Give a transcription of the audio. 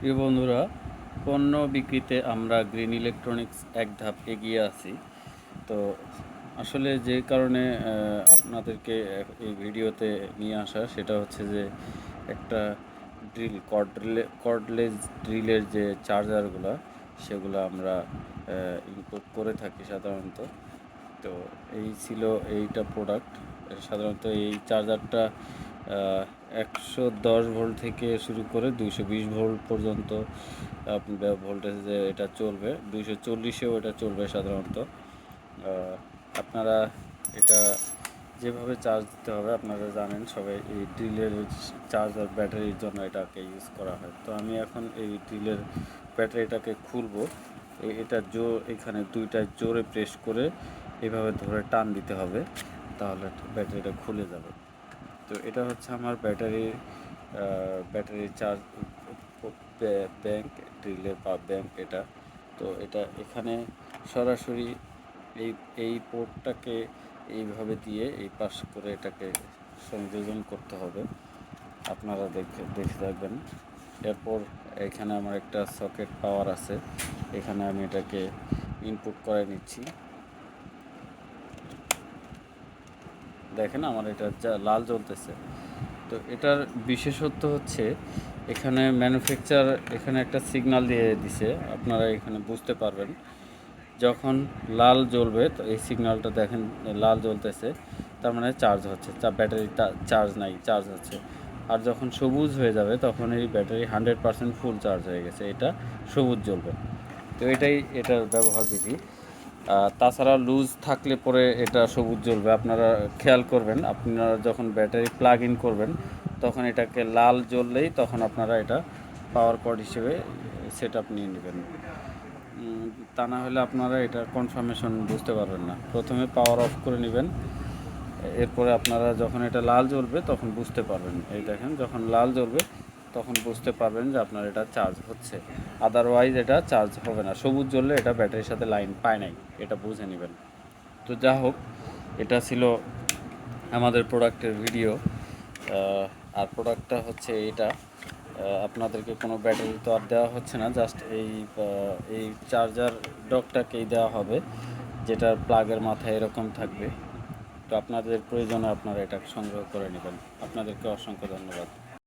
প্রিয় বন্ধুরা, পণ্য বিক্রিতে আমরা গ্রিন ইলেকট্রনিক্স এক ধাপ এগিয়ে আছি। তো আসলে যে কারণে আপনাদেরকে এই ভিডিওতে নিয়ে আসা সেটা হচ্ছে যে একটা কর্ডলেস ড্রিলের যে চার্জারগুলো সেগুলো আমরা ইম্পোর্ট করে থাকি সাধারণত। তো এই ছিল এইটা প্রোডাক্ট। সাধারণত এই চার্জারটা 110 ভোল্ট থেকে শুরু করে 220 ভোল্ট পর্যন্ত ভোল্টেজে এটা চলবে, 240-এও এটা চলবে সাধারণত। আপনারা এটা যেভাবে চার্জ দিতে হবে আপনারা জানেন সবাই, এই ড্রিলের চার্জার ব্যাটারির জন্য এটাকে ইউজ করা হয়। তো আমি এখন এই ড্রিলের ব্যাটারিটাকে খুলবো। এটা এখানে দুইটায় জোরে প্রেস করে এভাবে ধরে টান দিতে হবে, তাহলে ব্যাটারিটা খুলে যাবে। তো এটা হচ্ছে আমার ব্যাটারি চার্জ ব্যাংক, ড্রিলের ব্যাংক এটা। তো এটা এখানে সরাসরি এই এই পোর্টটাকে এইভাবে দিয়ে এই পাশ করে এটাকে সংযোজন করতে হবে। আপনারা দেখে থাকবেন। এরপর এখানে আমার একটা সকেট পাওয়ার আছে, এখানে আমি এটাকে ইনপুট করে নিচ্ছি। দেখেন আমার এটা লাল জ্বলতেছে। তো এটার বিশেষত্ব হচ্ছে এখানে ম্যানুফ্যাকচার এখানে একটা সিগন্যাল দিয়ে দিছে, আপনারা এখানে বুঝতে পারবেন। যখন লাল জ্বলবে তো এই সিগন্যালটা দেখেন লাল জ্বলতেছে, তার মানে চার্জ হচ্ছে, ব্যাটারি চার্জ নাই, চার্জ হচ্ছে। আর যখন সবুজ হয়ে যাবে তখন এই ব্যাটারি 100% ফুল চার্জ হয়ে গেছে, এটা সবুজ জ্বলবে। তো এটাই এটার ব্যবহার বিধি। তাছাড়া লুজ থাকলে পরে এটা সবুজ জ্বলবে। আপনারা খেয়াল করবেন, আপনারা যখন ব্যাটারি প্লাগ ইন করবেন তখন এটাকে লাল জ্বললেই তখন আপনারা এটা পাওয়ার কর্ড হিসেবে সেট আপ নিয়ে নেবেন। তা না হলে আপনারা এটা কনফার্মেশন বুঝতে পারবেন না। প্রথমে পাওয়ার অফ করে নেবেন, এরপরে আপনারা যখন এটা লাল জ্বলবে তখন বুঝতে পারবেন। এই দেখেন যখন লাল জ্বলবে তখন বুঝতে পারবেন যে আপনার এটা চার্জ হচ্ছে, আদারওয়াইজ এটা চার্জ হবে না। সবুজ জ্বললে এটা ব্যাটারির সাথে লাইন পায় নাই, এটা বুঝে নেবেন। তো যা হোক, এটা ছিল আমাদের প্রোডাক্টের ভিডিও। আর প্রোডাক্টটা হচ্ছে এটা। আপনাদেরকে কোনো ব্যাটারি তো আর দেওয়া হচ্ছে না, জাস্ট এই চার্জার ডকটাকেই দেওয়া হবে, যেটার প্লাগের মাথায় এরকম থাকবে। তো আপনাদের প্রয়োজনে আপনারা এটা সংগ্রহ করে নেবেন। আপনাদেরকে অসংখ্য ধন্যবাদ।